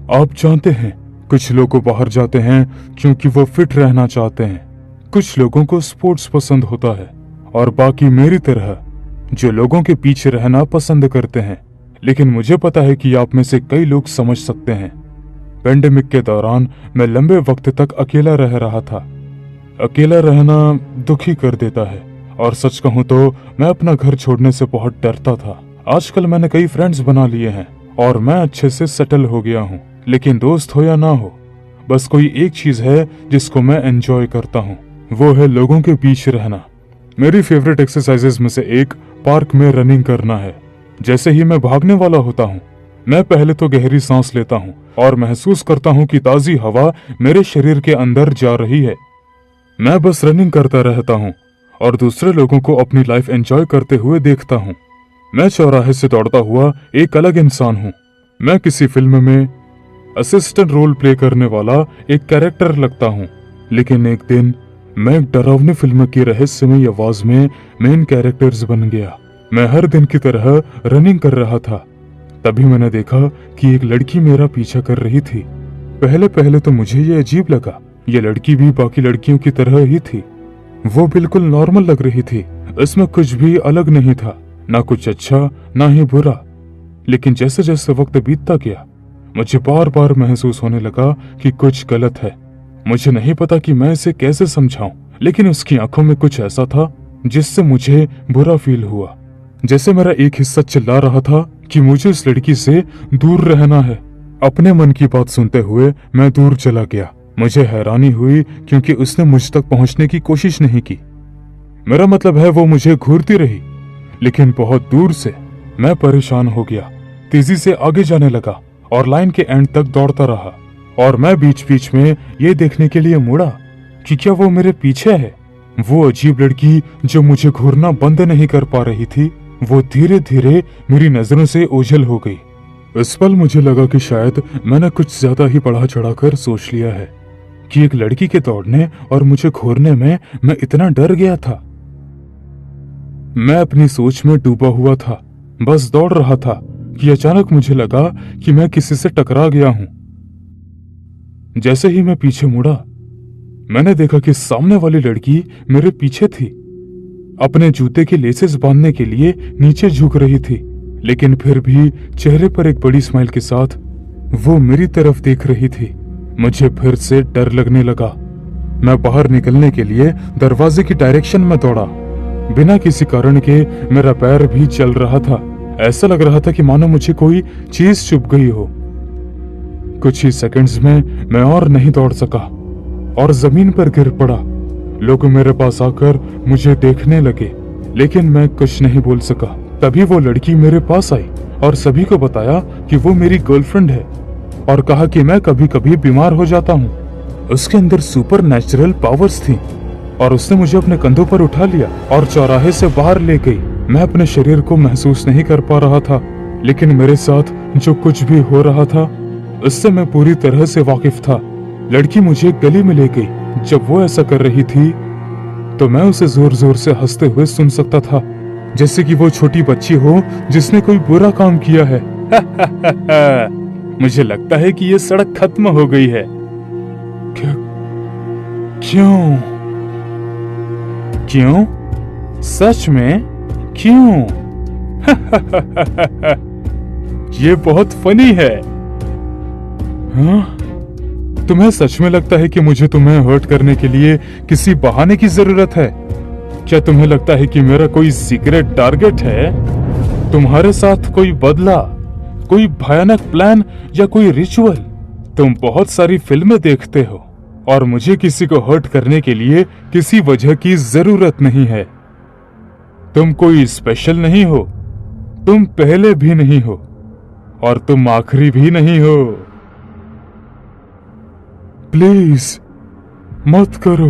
आप जानते हैं, कुछ लोग बाहर जाते हैं क्योंकि वो फिट रहना चाहते हैं, कुछ लोगों को स्पोर्ट्स पसंद होता है और बाकी मेरी तरह जो लोगों के पीछे रहना पसंद करते हैं। लेकिन मुझे पता है कि आप में से कई लोग समझ सकते हैं। पेंडेमिक के दौरान मैं लंबे वक्त तक अकेला रह रहा था। अकेला रहना दुखी कर देता है और सच कहूं तो मैं अपना घर छोड़ने से बहुत डरता था। आजकल मैंने कई फ्रेंड्स बना लिए हैं और मैं अच्छे से सेटल हो गया हूं। लेकिन दोस्त हो या ना हो, बस कोई एक चीज है जिसको मैं एंजॉय करता हूं, वो है लोगों के बीच रहना। मेरी फेवरेट एक्सरसाइजेज में से एक पार्क में रनिंग करना है। जैसे ही मैं भागने वाला होता हूँ, मैं पहले तो गहरी सांस लेता हूँ और महसूस करता हूँ कि ताजी हवा मेरे शरीर के अंदर जा रही है। मैं बस रनिंग करता रहता हूँ और दूसरे लोगों को अपनी लाइफ एंजॉय करते हुए देखता हूँ। मैं चौराहे से दौड़ता हुआ एक अलग इंसान हूँ। मैं किसी फिल्म में असिस्टेंट रोल प्ले करने वाला एक कैरेक्टर लगता हूँ, लेकिन एक दिन मैं एक डरावनी फिल्म की रहस्यमयी आवाज में मेन कैरेक्टर्स बन गया। मैं हर दिन की तरह रनिंग कर रहा था। तभी मैंने देखा कि एक लड़की मेरा पीछा कर रही थी। पहले पहले तो मुझे ये अजीब लगा। ये लड़की भी बाकी लड़कियों की तरह ही थी। वो बिल्कुल नॉर्मल लग रही थी। इसमें कुछ भी अलग नहीं था, ना कुछ अच्छा ना ही बुरा। लेकिन जैसे जैसे वक्त बीतता गया, मुझे बार बार महसूस होने लगा कि कुछ गलत है। मुझे नहीं पता कि मैं इसे कैसे समझाऊं, लेकिन उसकी आंखों में कुछ ऐसा था जिससे मुझे बुरा फील हुआ। जैसे मेरा एक हिस्सा चिल्ला रहा था कि मुझे इस लड़की से दूर रहना है। अपने मन की बात सुनते हुए मैं दूर चला गया। मुझे हैरानी हुई क्योंकि उसने मुझ तक पहुंचने की कोशिश नहीं की। मेरा मतलब है वो मुझे घूरती रही, लेकिन बहुत दूर से। मैं परेशान हो गया, तेजी से आगे जाने लगा और लाइन के एंड तक दौड़ता रहा। और मैं बीच बीच में ये देखने के लिए मुड़ा कि क्या वो मेरे पीछे है। वो अजीब लड़की जो मुझे घूरना बंद नहीं कर पा रही थी, वो धीरे धीरे मेरी नजरों से ओझल हो गई। इस पल मुझे लगा कि शायद मैंने कुछ ज्यादा ही बढ़ा चढ़ाकर सोच लिया है कि एक लड़की के दौड़ने और मुझे घूरने में मैं इतना डर गया था। मैं अपनी सोच में डूबा हुआ था, बस दौड़ रहा था कि अचानक मुझे लगा कि मैं किसी से टकरा गया हूं। जैसे ही मैं पीछे मुड़ा, मैंने देखा कि सामने वाली लड़की मेरे पीछे थी, अपने जूते के लेसेस बांधने के लिए नीचे झुक रही थी, लेकिन फिर भी चेहरे पर एक बड़ी स्माइल के साथ वो मेरी तरफ देख रही थी। मुझे फिर से डर लगने लगा। मैं बाहर निकलने के लिए दरवाजे की डायरेक्शन में दौड़ा। बिना किसी कारण के मेरा पैर भी चल रहा था। ऐसा लग रहा था कि मानो मुझे कोई चीज चुभ गई हो। कुछ ही सेकंड्स में मैं और नहीं दौड़ सका और जमीन पर गिर पड़ा। लोग मेरे पास आकर मुझे देखने लगे, लेकिन मैं कुछ नहीं बोल सका। तभी वो लड़की मेरे पास आई और सभी को बताया कि वो मेरी गर्लफ्रेंड है और कहा कि मैं कभी कभी बीमार हो जाता हूँ। उसके अंदर सुपर नेचुरल पावर्स थी और उसने मुझे अपने कंधों पर उठा लिया और चौराहे से बाहर ले गई। मैं अपने शरीर को महसूस नहीं कर पा रहा था, लेकिन मेरे साथ जो कुछ भी हो रहा था उससे मैं पूरी तरह से वाकिफ था। लड़की मुझे गली में ले गई। जब वो ऐसा कर रही थी तो मैं उसे जोर जोर से हंसते हुए सुन सकता था, जैसे कि वो छोटी बच्ची हो जिसने कोई बुरा काम किया है। मुझे लगता है कि ये सड़क खत्म हो गई है। क्यों? क्यों? सच में क्यों? ये बहुत फनी है। हाँ? तुम्हें सच में लगता है कि मुझे तुम्हें हर्ट करने के लिए किसी बहाने की जरूरत है? क्या तुम्हें लगता है कि मेरा कोई सीक्रेट टारगेट है? तुम्हारे साथ कोई बदला, कोई भयानक प्लान या कोई रिचुअल? तुम बहुत सारी फिल्में देखते हो और मुझे किसी को हर्ट करने के लिए किसी वजह की जरूरत नहीं है। तुम कोई स्पेशल नहीं हो, तुम पहले भी नहीं हो और तुम आखिरी भी नहीं हो। प्लीज मत करो।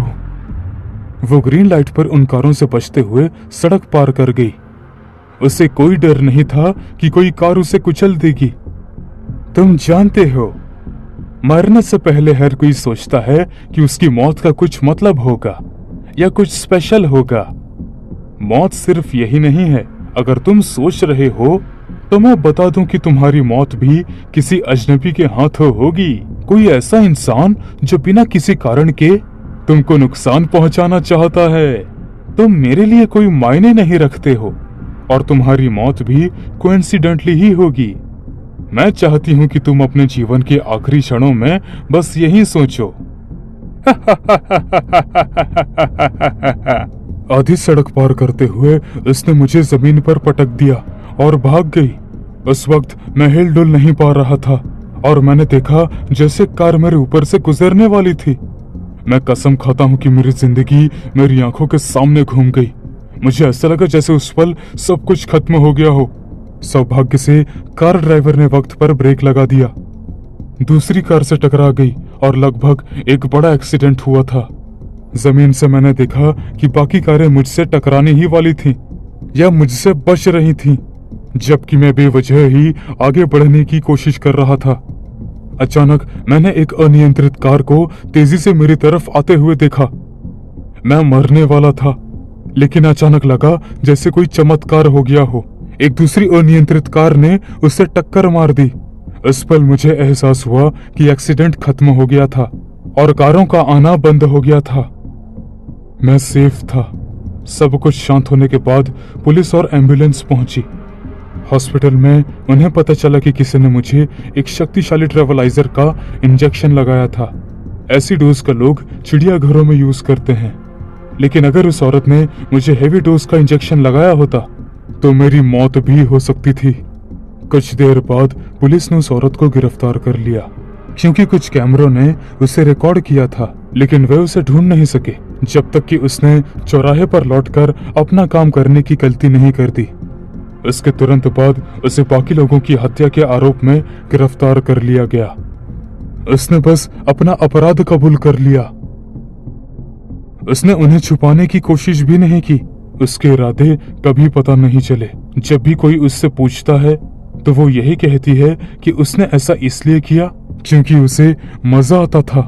वो ग्रीन लाइट पर उन कारों से बचते हुए सड़क पार कर गई। उसे कोई डर नहीं था कि कोई कार उसे कुचल देगी। तुम जानते हो, मरने से पहले हर कोई सोचता है कि उसकी मौत का कुछ मतलब होगा या कुछ स्पेशल होगा। मौत सिर्फ यही नहीं है। अगर तुम सोच रहे हो तो मैं बता दूं कि तुम्हारी मौत भी किसी अजनबी के हाथों होगी। कोई ऐसा इंसान जो बिना किसी कारण के तुमको नुकसान पहुंचाना चाहता है। तुम मेरे लिए कोई मायने नहीं रखते हो और तुम्हारी मौत भी कोइंसिडेंटली ही होगी। मैं चाहती हूं कि तुम अपने जीवन के आखिरी क्षणों में बस यही सोचो। आधी सड़क पार करते हुए उसने मुझे जमीन पर पटक दिया और भाग गई। उस वक्त मैं हिल डुल नहीं पा रहा था और मैंने देखा जैसे कार मेरे ऊपर से गुजरने वाली थी। मैं कसम खाता हूं कि मेरी जिंदगी मेरी आंखों के सामने घूम गई। मुझे ऐसा लगा जैसे उस पल सब कुछ खत्म हो गया हो। सौभाग्य से कार ड्राइवर ने वक्त पर ब्रेक लगा दिया। दूसरी कार से टकरा गई और लगभग एक बड़ा एक्सीडेंट हुआ था। जमीन से मैंने देखा कि बाकी कारें मुझसे टकराने ही वाली थीं या मुझसे बच रही थीं, जबकि मैं बेवजह ही आगे बढ़ने की कोशिश कर रहा था। अचानक मैंने एक अनियंत्रित कार को तेजी से मेरी तरफ आते हुए देखा। मैं मरने वाला था, लेकिन अचानक लगा जैसे कोई चमत्कार हो गया हो। एक दूसरी अनियंत्रित कार ने उससे टक्कर मार दी। इस पल मुझे एहसास हुआ कि एक्सीडेंट खत्म हो गया था और कारों का आना बंद हो गया था। मैं सेफ था। सब कुछ शांत होने के बाद पुलिस और एम्बुलेंस पहुंची। हॉस्पिटल में उन्हें पता चला कि किसी ने मुझे एक शक्तिशाली ट्रेवलाइजर का इंजेक्शन लगाया था। ऐसी डोज का लोग चिड़ियाघरों में यूज करते हैं, लेकिन अगर उस औरत ने मुझे हेवी डोज का इंजेक्शन लगाया होता तो मेरी मौत भी हो सकती थी। कुछ देर बाद पुलिस ने उस औरत को गिरफ्तार कर लिया, क्योंकि कुछ कैमरों ने उसे रिकॉर्ड किया था, लेकिन वे उसे ढूंढ नहीं सके जब तक कि उसने चौराहे पर लौटकर अपना काम करने की गलती नहीं कर दी। इसके तुरंत बाद उसे बाकी लोगों की हत्या के आरोप में गिरफ्तार कर लिया गया। उसने बस अपना अपराध कबूल कर लिया। उसने उन्हें छुपाने की कोशिश भी नहीं की। उसके इरादे कभी पता नहीं चले। जब भी कोई उससे पूछता है तो वो यही कहती है कि उसने ऐसा इसलिए किया क्योंकि उसे मजा आता था।